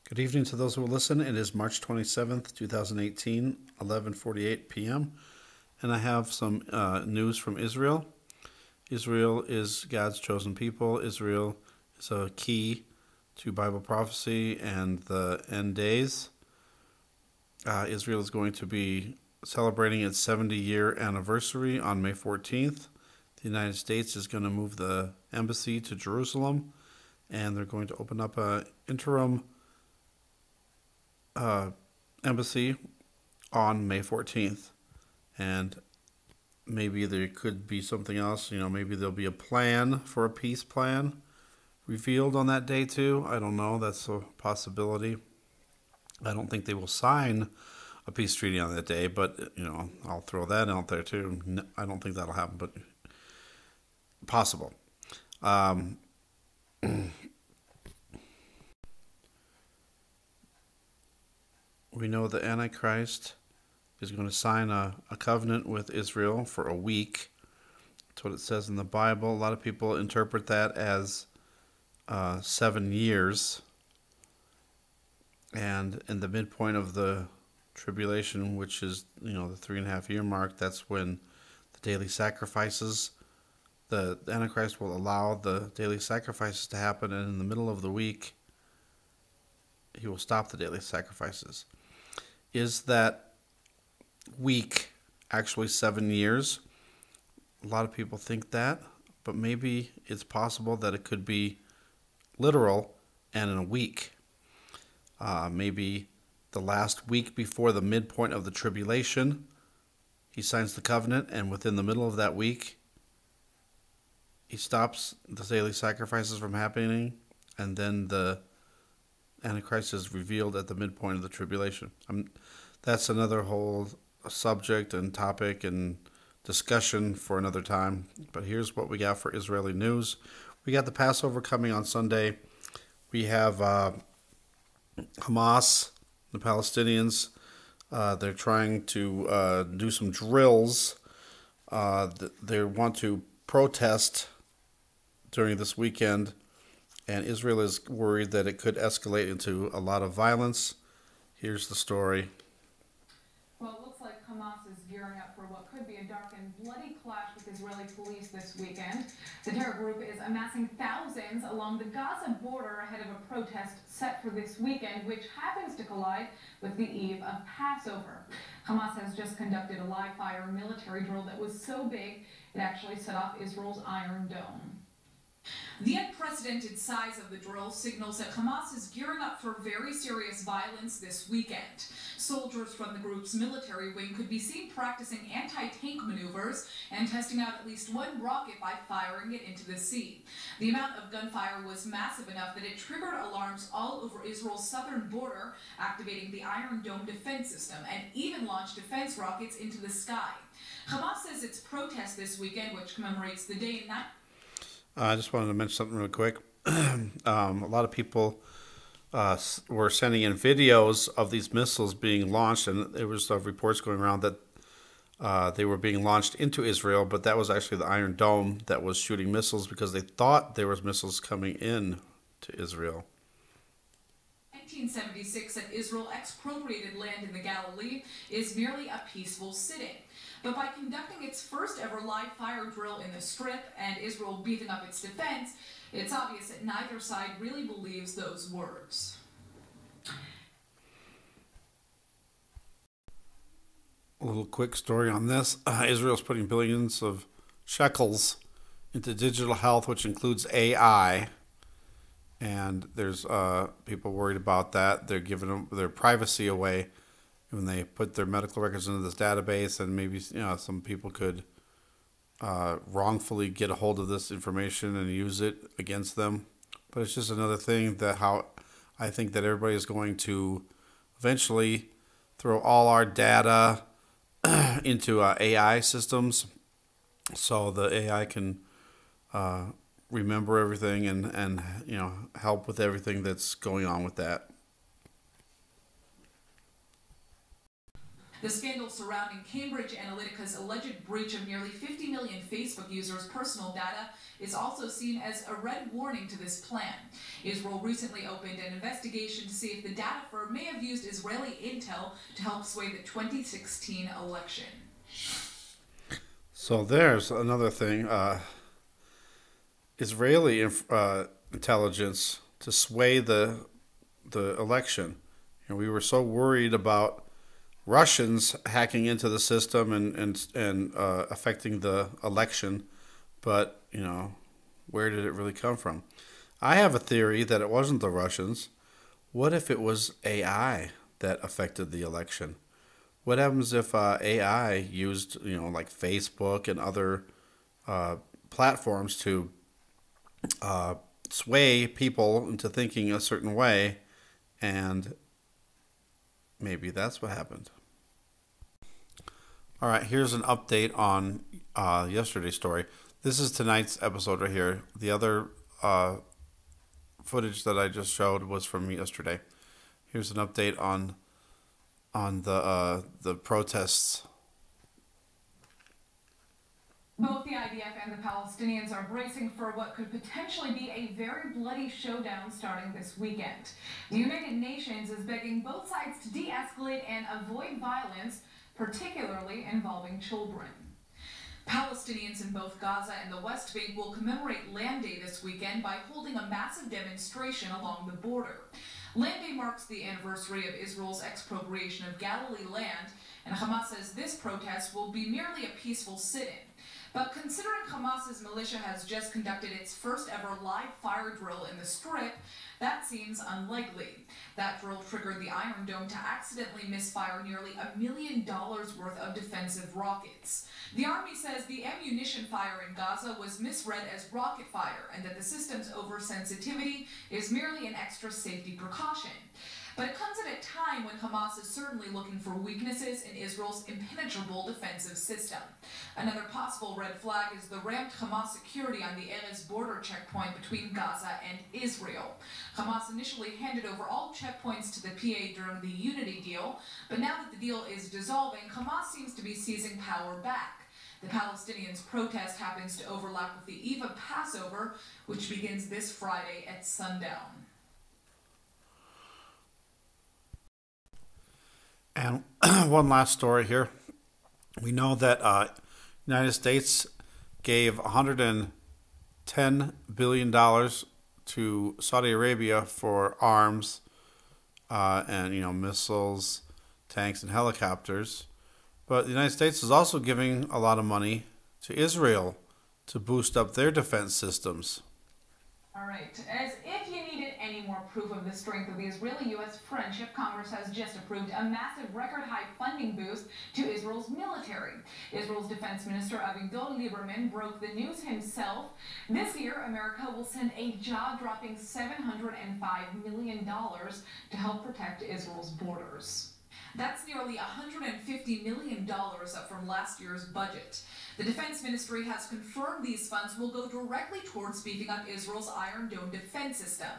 Good evening to those who will listen. It is March 27th, 2018, 11:48 p.m. And I have some news from Israel. Israel is God's chosen people. Israel is a key to Bible prophecy and the end days. Israel is going to be celebrating its 70-year anniversary on May 14th. The United States is going to move the embassy to Jerusalem, and they're going to open up an interim embassy on May 14th. And maybe there could be something else. Maybe there'll be a plan for a peace plan revealed on that day too. I don't know. That's a possibility. I don't think they will sign a peace treaty on that day, but I'll throw that out there too. No, I don't think that'll happen, but possible. We know the Antichrist is going to sign a covenant with Israel for a week. That's what it says in the Bible. A lot of people interpret that as 7 years. And in the midpoint of the tribulation, which is, the 3.5 year mark, that's when the daily sacrifices, the Antichrist will allow the daily sacrifices to happen, and in the middle of the week, he will stop the daily sacrifices. Is that week actually 7 years? A lot of people think that, but maybe it's possible that it could be literal and in a week. Maybe the last week before the midpoint of the tribulation, he signs the covenant, and within the middle of that week, he stops the daily sacrifices from happening, and then the Antichrist is revealed at the midpoint of the tribulation. That's another whole subject and topic and discussion for another time. But here's what we got for Israeli news. We got the Passover coming on Sunday. We have Hamas, the Palestinians. They're trying to do some drills. They want to protest during this weekend, and Israel is worried that it could escalate into a lot of violence. Here's the story. Well, it looks like Hamas is gearing up for what could be a dark and bloody clash with Israeli police this weekend. The terror group is amassing thousands along the Gaza border ahead of a protest set for this weekend, which happens to collide with the eve of Passover. Hamas has just conducted a live-fire military drill that was so big it actually set off Israel's Iron Dome. The unprecedented size of the drill signals that Hamas is gearing up for very serious violence this weekend. Soldiers from the group's military wing could be seen practicing anti-tank maneuvers and testing out at least one rocket by firing it into the sea. The amount of gunfire was massive enough that it triggered alarms all over Israel's southern border, activating the Iron Dome defense system, and even launched defense rockets into the sky. Hamas says its protest this weekend, which commemorates the day and night. I just wanted to mention something real quick. A lot of people were sending in videos of these missiles being launched, and there was reports going around that they were being launched into Israel, but that was actually the Iron Dome that was shooting missiles because they thought there was missiles coming in to Israel. 1976, that Israel expropriated land in the Galilee is merely a peaceful sit-in. But by conducting its first ever live fire drill in the Strip and Israel beefing up its defense, it's obvious that neither side really believes those words. A little quick story on this. Israel's putting billions of shekels into digital health, which includes AI. And there's people worried about that. They're giving them their privacy away when they put their medical records into this database, and maybe some people could wrongfully get a hold of this information and use it against them. But it's just another thing that how I think that everybody is going to eventually throw all our data into AI systems, so the AI can remember everything and help with everything that's going on with that. The scandal surrounding Cambridge Analytica's alleged breach of nearly 50 million Facebook users' personal data is also seen as a red warning to this plan. Israel recently opened an investigation to see if the data firm may have used Israeli intel to help sway the 2016 election. So there's another thing. Israeli intelligence to sway the election. You know, we were so worried about Russians hacking into the system and affecting the election, but you know, where did it really come from? I have a theory that it wasn't the Russians. What if it was AI that affected the election? What happens if AI used, you know, like Facebook and other platforms to sway people into thinking a certain way, and maybe that's what happened. All right, here's an update on yesterday's story. This is tonight's episode right here. The other footage that I just showed was from yesterday. Here's an update on the protests. Both the IDF and the Palestinians are bracing for what could potentially be a very bloody showdown starting this weekend. The United Nations is begging both sides to de-escalate and avoid violence, particularly involving children. Palestinians in both Gaza and the West Bank will commemorate Land Day this weekend by holding a massive demonstration along the border. Land Day marks the anniversary of Israel's expropriation of Galilee land, and Hamas says this protest will be merely a peaceful sit-in. But considering Hamas's militia has just conducted its first ever live fire drill in the Strip, that seems unlikely. That drill triggered the Iron Dome to accidentally misfire nearly $1 million worth of defensive rockets. The Army says the ammunition fire in Gaza was misread as rocket fire and that the system's oversensitivity is merely an extra safety precaution. But it comes at a time when Hamas is certainly looking for weaknesses in Israel's impenetrable defensive system. Another possible red flag is the ramped Hamas security on the Erez border checkpoint between Gaza and Israel. Hamas initially handed over all checkpoints to the PA during the unity deal, but now that the deal is dissolving, Hamas seems to be seizing power back. The Palestinians' protest happens to overlap with the Eve of Passover, which begins this Friday at sundown. And one last story here. We know that United States gave $110 billion to Saudi Arabia for arms and, you know, missiles, tanks, and helicopters. But the United States is also giving a lot of money to Israel to boost up their defense systems. All right. As if you needed any more proof of the strength of the Israeli-U.S. friendship, Congress has just approved a massive record-high funding boost to Israel's military. Israel's Defense Minister Avigdor Lieberman broke the news himself. This year, America will send a jaw-dropping $705 million to help protect Israel's borders. That's nearly $150 million up from last year's budget. The Defense Ministry has confirmed these funds will go directly towards beefing up Israel's Iron Dome defense system.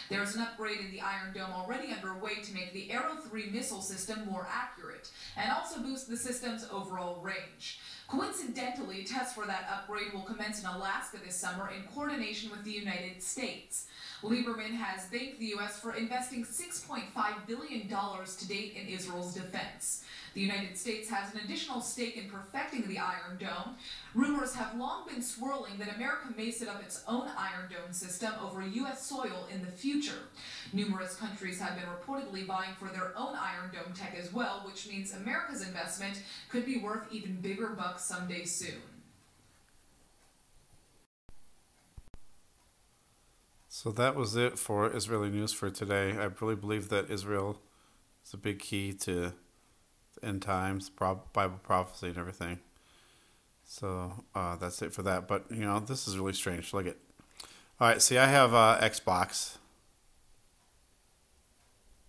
There's an upgrade in the Iron Dome already underway to make the Arrow 3 missile system more accurate and also boost the system's overall range. Coincidentally, tests for that upgrade will commence in Alaska this summer in coordination with the United States. Lieberman has thanked the U.S. for investing $6.5 billion to date in Israel's defense. The United States has an additional stake in perfecting the Iron Dome. Rumors have long been swirling that America may set up its own Iron Dome system over U.S. soil in the future. Numerous countries have been reportedly vying for their own Iron Dome tech as well, which means America's investment could be worth even bigger bucks someday soon. So that was it for Israeli news for today. I really believe that Israel is a big key to the end times, Bible prophecy, and everything. So that's it for that. But, you know, this is really strange. Look at. All right, see, I have Xbox,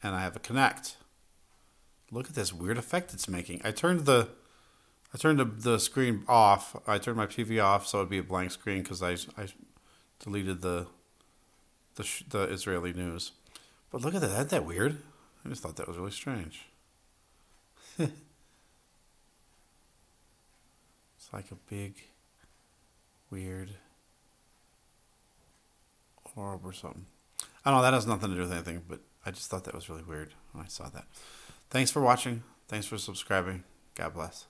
and I have a Kinect. Look at this weird effect it's making. I turned the screen off. I turned my TV off so it'd be a blank screen because I deleted the Israeli news. But look at that. Isn't that weird? I just thought that was really strange. It's like a big, weird orb or something. I don't know, that has nothing to do with anything, but I just thought that was really weird when I saw that. Thanks for watching. Thanks for subscribing. God bless.